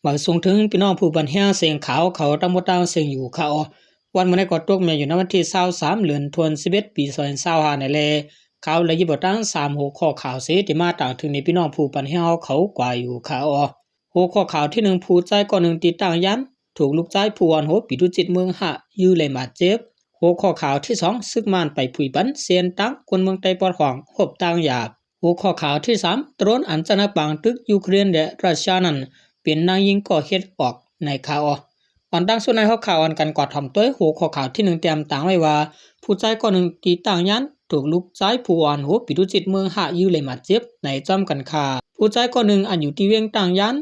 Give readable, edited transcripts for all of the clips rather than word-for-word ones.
ว่าส่งถึงพี่น้องผู้บันแห้งเสียงขาวเขาตำบลตางเสียงอยู่เขาวันมื้อนี้ก็ตกแม่อยู่ในวันที่23เดือนธันวาคมปี2025นี่แลเขาเลยยิบตั้ง3หัวข้อข่าวเสที่มาต่างถึงในพี่น้องผู้บันแห้งเขากว่าอยู่เขาหัวข้อข่าวที่1ผู้ใจก่อนหนึ่งติดตั้งยันถูกลูกใจผู้อ่อนโหปิดุจิตเมืองหะยื้อเลยมาเจ็บหัวข้อข่าวที่2ซึกมานไปผุยบันเซียนตั้งคนเมืองไต้ปอดของหบต่างหยาบหัวข้อข่าวที่3โดรนอันจนะปังตึกยูเครนและรัสเซียนั้นเป็นนางยิงก่อเหตุออกในข่าวอันตั้งส่วนในข้อข่าวอันกันกอดทำตัวหัวข้อข่าวที่1เตรียมต่างไว้ว่าผู้ใจก่อนหนึ่งตีต่างยันถูกลูกใจผู้อ่อนโหปิดุจิตเมืองหะยื้อเลยมาเจ็บในจอมกันคาผู้ใจก่อนหนึ่งอันอยู่ที่เวียงต่างยัน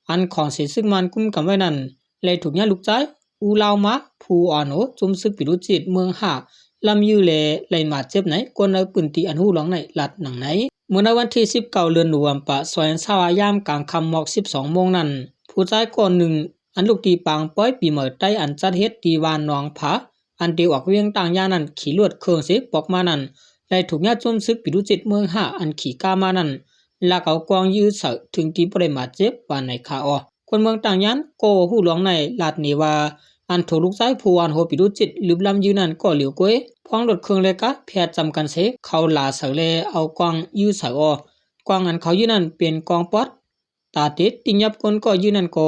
อันของเสียซึ่งมันกุ้มกันไว้นั้นเลยถูกยันลูกใจอูลาวมาผู้อ่อนโหจุมซึกปิดุจิตเมืองหะลำยื้อเลยมาเจ็บไหนกวนเอาปืนตีอันหูหลงในลัดหนังไหนเมื่อในวันที่19เดือนธันวาคม2025ยามกลางค่ำหมอก12โมงนั้นผู้ชายคนหนึ่งอันลูกตีปางป้อยปีเหมือใต้อันจัดเฮ็ดตีวานหนองผาอันเดียวออกเวียงต่างยานั้นขี่ลวดเครื่องเสกปอกมานั้นได้ถูกญาติจุ่มซึกปิดุจิตเมือง5อันขี่ก้ามานั้นลากเอากวางยื้อเสถึงที่บ่ได้มาเจ็บว่าในคาคนเมืองต่างยานโกฮู้หลวงในลาดนี้ว่าอันถูกลูกชายผู้อันโหปิดุจิตลืมลำยื้อนั้นก็เหลียวก้วยพ้องรถเครื่องเลยกะแพทย์จำกันเสเขาลาเสเลเอากวางยื้อเสกวางอันเขายื้อนั้นเป็นกวางปอดตาติดติยับคนก็ยื้อนั้นก็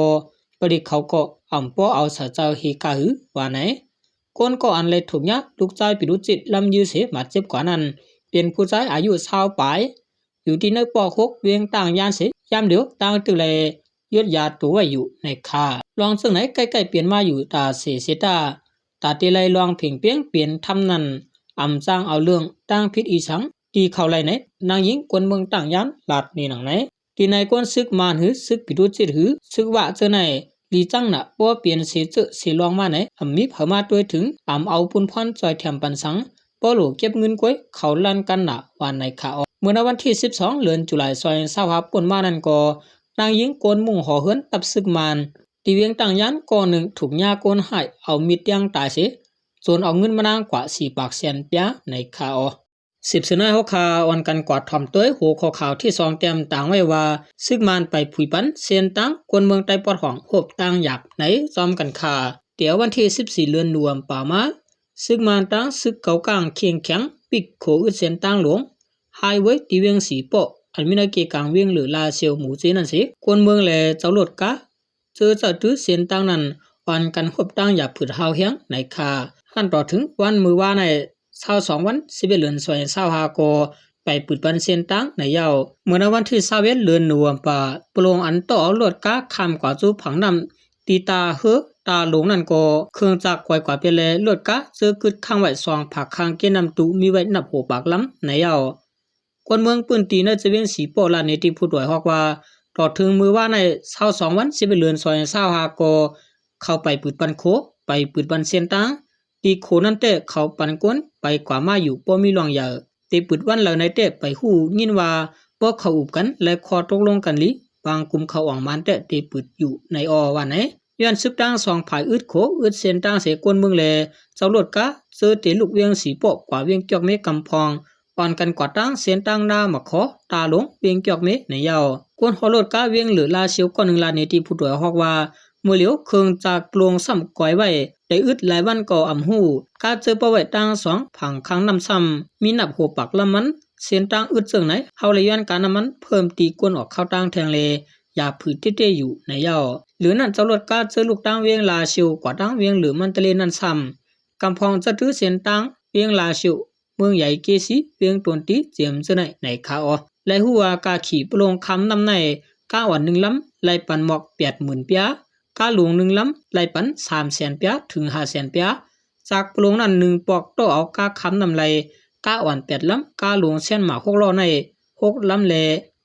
ปริเขาก็อ่ำป้อเอาเสเจ้าเฮกาหือว่าไหนคนก็อันเลยถูกยักลูกชายปิดุจิตลำยื้อเสมาเจ็บกว่านั้นเป็นผู้ชายอายุ20ปลายอยู่ที่ในปอ6เวียงต่างยานเสยามเดียวต่างตึกเลยยดยาตัวไว้อยู่ในคาลองซึ่งไหนใกล้ๆเปลี่ยนมาอยู่ตาเสตาตาตีไลลองเพ่งเปียงเปลี่ยนทำนั้นอำจ้างเอาเรื่องตั้งพิษอีสังตีเข้าไหลไหนนางหญิงกวนเมืองต่างยานลาดนี่หนังไหนที่ในกวนซึกมานหือซึกปิดุจิตหือซึกว่าเจอไหนลีจังน่ะป้อเปลี่ยนเสเจเสลองมาไหนมีเผามาตัวถึงเอาปุนพรจอยแถมปันสังป้อหลูเก็บเงินก้อยเขาลั่นกันน่ะวันในขาเมื่อวันที่12เดือนตุลาคม2025ป่นมานั้นก็นางหญิงโกนมุ่งห่อเฮือนตับซึกมานที่เวียงต่างยันก่อนหนึ่งถูกยาโกนหายเอามีดย่างตายเสียส่วนเอาเงินมานางกว่า4ปากแสนเปียในคา10เสนอหัวข่าววันกันกอดถ่อมตัวหัวข้อข่าวที่2เต็มต่างไว้ว่าซึกมานไปผุยปันเซียนตั้งคนเมืองไต้ปอดของหบต่างหยับในจอมกันคาเดี๋ยววันที่14เดือนธันวาคมป่ามาซึกมานตั้งซึกเก่ากลางเคียงแข็งปิกโขอึดเซียนตั้งหลวงไฮเวย์ที่เวียงสีโปอันมีนาเกกลางเวียงหรือลาเซียวหมูเจนั่นสิคนเมืองแลเจ้าโลดกะเจอจะตื้อเซียนตั้งนั้นวันกันหบตั้งหยับผืดเฮาเฮียงในคาขั้นต่อถึงวันมือว่าใน22วัน11เดือน2025ก็ไปปืดปันเซียนตั้งในยาวเมื่อวันที่21เดือนธันวาคมปลงอันต่อเอาโลดกะคำกว่าจูผังนำตีตาเฮตาหลงนั่นก็เครื่องจักรกว่าเปเลโลดกะเจอกึดข้างไว้ซองผักข้างเกนำตุมีไว้นับหัวปากล้ำในยาวคนเมืองปืนตีในจะเวียงสีโปลาในที่ผู้ด่วยฮอกว่าต่อถึงมือว่าใน22วัน11เดือน2025ก็เข้าไปปืดปันโคไปปืดปันเซียนตั้งตีโคนั่นเตะเขาปันก้นไปกว่ามาอยู่ป้อมีหลวงใหญ่ตีปืดวันเหล่าในเตะไปหู้ยินว่าป้อเขาอุบกันและคอตกลงกันลิบางกลุ่มเขาออกมันเตะตีปืดอยู่ในวันไหนย้อนซึกตั้งสองผายอึดโขอึดเซียนตั้งเสกวนเมืองแลเจ้าโลดกะเจอเตลูกเวียงสีโปกว่าเวียงจอกเมกำพองปอนกันกว่าตั้งเซียนตั้งหน้ามาขอตาหลงเวียงจอกเมในยาวกวนฮอโลดกะเวียงหรือลาเชียวก่อนหนึ่งลาเนตีผู้ด่วยฮอกว่าเมื่อเหลียวเครื่องจากกลวงซ้ำก้อยไว้ได้อึดหลายวันก็อำหูกาเจอประไว้ตั้ง2ผังครั้งนำซ้ำมีนับหัวปักละมันเซียนตั้งอึดเจิงไหนเฮาเลยย้อนการนำมันเพิ่มตีกวนออกเข้าตั้งแทงเลอย่าผืดเต้ๆอยู่ในยาวหรือนั่นเจ้าลดกาเจอลูกตั้งเวียงลาเชียวกว่าตั้งเวียงหรือมันตะเลนั่นซ้ำกำพองจะถือเซียนตั้งเวียงลาเชียวเมืองใหญ่เกษีเวียงตวนตีเจียมจะในขาและหัวกาขี่ปลงคำนำในก้าวัน1ลำไล่ปันหมอก80,000เปียกาหลวง1ลำไล่ปัน300,000เปียถึง500,000เปียจากปลงนั้น1ปอกโตเอากาคำนำไล่กาอ่อน8ลำกาหลวงเส้นหมา6ล้อใน6ลำแล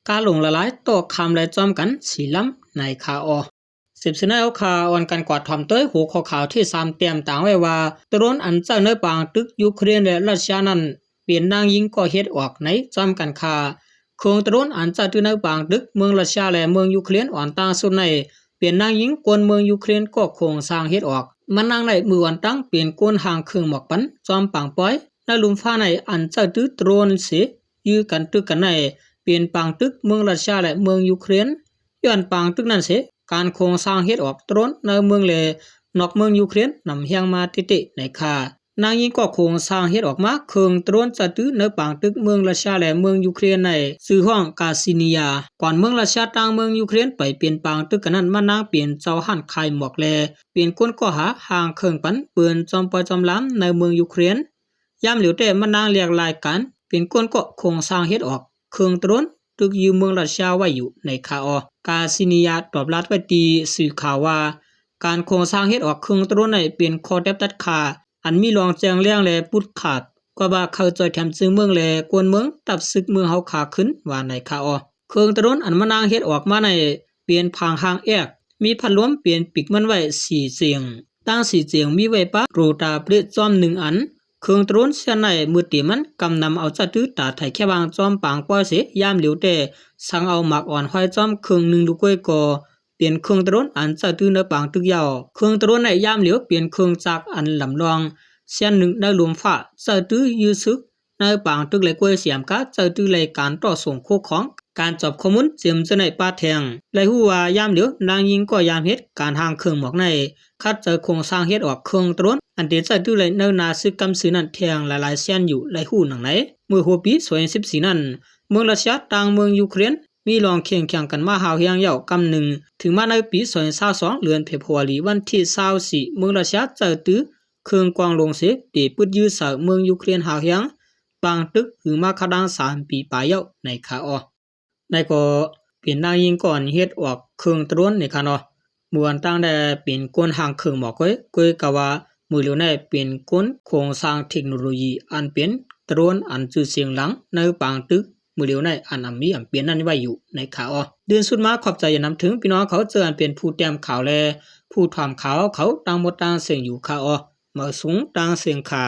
กาหลวงละลายโตคำไล่จอมกัน4ลำในขา10เสนอเอาข่าววันกันกวาดถ่อมเต้ยหัวข้อข่าวที่3เตรียมต่างไว้ว่าตรนอันเจ้าเนื้อปางตึกยูเครนและรัสเซียนั้นเปลี่ยนนางยิงก่อเหตุออกในจอมกันคาโครงตรนอันเจ้าที่เนื้อปางตึกเมืองรัสเซียและเมืองยูเครนอ่อนต่างสุดในเปลี่ยนนางยิงกวนเมืองยูเครนก็โครงสร้างเหตุออกมันนางในมือวันตั้งเปลี่ยนกวนห่างเครื่องหมอกปันจอมปางป้อยในลุมฟ้าในอันเจ้าตึกตรนเสยื้อกันตึกกันในเปลี่ยนปางตึกเมืองรัสเซียและเมืองยูเครนย้อนปางตึกนั้นเส การโครงสร้างเฮ็ดออกตรนในเมืองเลนอกเมืองยูเครนนำเฮียงมาติติในคานางยิงก็โครงสร้างเฮ็ดออกมาเครื่องตรนจะตื้อในปางตึกเมืองรัสเซียและเมืองยูเครนในชื่อห้องกาซิเนียก่อนเมืองรัสเซียต่างเมืองยูเครนไปเปลี่ยนปางตึกกันนั้นมานางเปลี่ยนเจ้าหันคายหมอกแลเปลี่ยนก้นก็หาห่างเครื่องปันปืนจอมปอยจอมล้ำในเมืองยูเครนยามเหลียวแต่มานางเรียกรายกันเปลี่ยนก้นก็โครงสร้างเฮ็ดออกเครื่องตรนตึกอยู่เมืองรัสเซียไว้อยู่ในคาออกาซิเนียตอบรับไว้ตีสื่อข่าวว่าการโครงสร้างเฮ็ดออกเครื่องตรนในเป็นข้อแทบตัดขาอันมีรองแจงเลี้ยงแลปุดขาดก็ว่าเขาจอยแถมซื้อเมืองแลกวนเมืองตับศึกเมืองเฮาขาขึ้นว่าในคาอเครื่องตรนอันมานางเฮ็ดออกมาในเปลี่ยนผางหางแอกมีพัดลมเปลี่ยนปีกมันไว้4เสียงตั้ง4เสียงมีไว้ปะโรตาเปรจอม1อันเครื่องตรนเสียในมือตีมันกำนำเอาจะตื้อตาไถแค่บางจอมปางป้อยเสยามเหลียวแต่สังเอาหมักอ่อนห้อยจอมเครื่อง1ดูก้อยก่อเปลี่ยนเครื่องตรนอันจะตื้อในปางตึกยาวเครื่องตรนในยามเหลียวเปลี่ยนเครื่องจักรอันลำลองเสียนหนึ่งได้รวมฝ่าจะตื้อยื้อซึกในปางตึกเลยกวยเสียมกะจะตื้อเลยการต่อส่งโคของการจอบข้อมูลเจียมจะในป้าแทงเลยหูว่ายามเหลียวนางยิงก็ยามเฮ็ดการห่างเครื่องหมอกในคัดเจอโครงสร้างเฮ็ดออกเครื่องตรนอันเดียจะตื้อเลยเนื้อนาซึกกำซื้อนั่นแทงหลายๆเสียนอยู่เลยหูหนังไหนเมื่อหัวปี2014นั้นเมืองรัสเซียต่างเมืองยูเครนมีลองเคียงกันมาหาวเฮียงเย่ากำหนึ่งถึงมาในปี2022เดือนเฟบรุรีวันที่24เมืองรัสเซียเจอตื้อเครื่องกวางลงเสตีปุดยื้อสาวเมืองยูเครนหาวเฮียงปางตึกหรือมาคดัง3ปีปลายเย่าในคาออในก็เป็นนางยิงก่อนเฮ็ดออกเครื่องตรนในคาเนาะมวนตั้งแต่เป็นก้นหางเครื่องหมอกก้อยกะว่ามือเหลียวในเป็นก้นโครงสร้างเทคโนโลยีอันเป็นตรนอันชื่อเสียงหลังในปางตึกมือเหลียวในอันมีอันเปลี่ยนนั้นไว้อยู่ในคาออเดือนสุดมาขอบใจอย่านำถึงพี่น้องเขาเจออันเป็นผู้แต้มข่าวแลผู้ถามข่าวเขาต่างหมดต่างเสียงอยู่คาออมาสูงต่างเสียงขา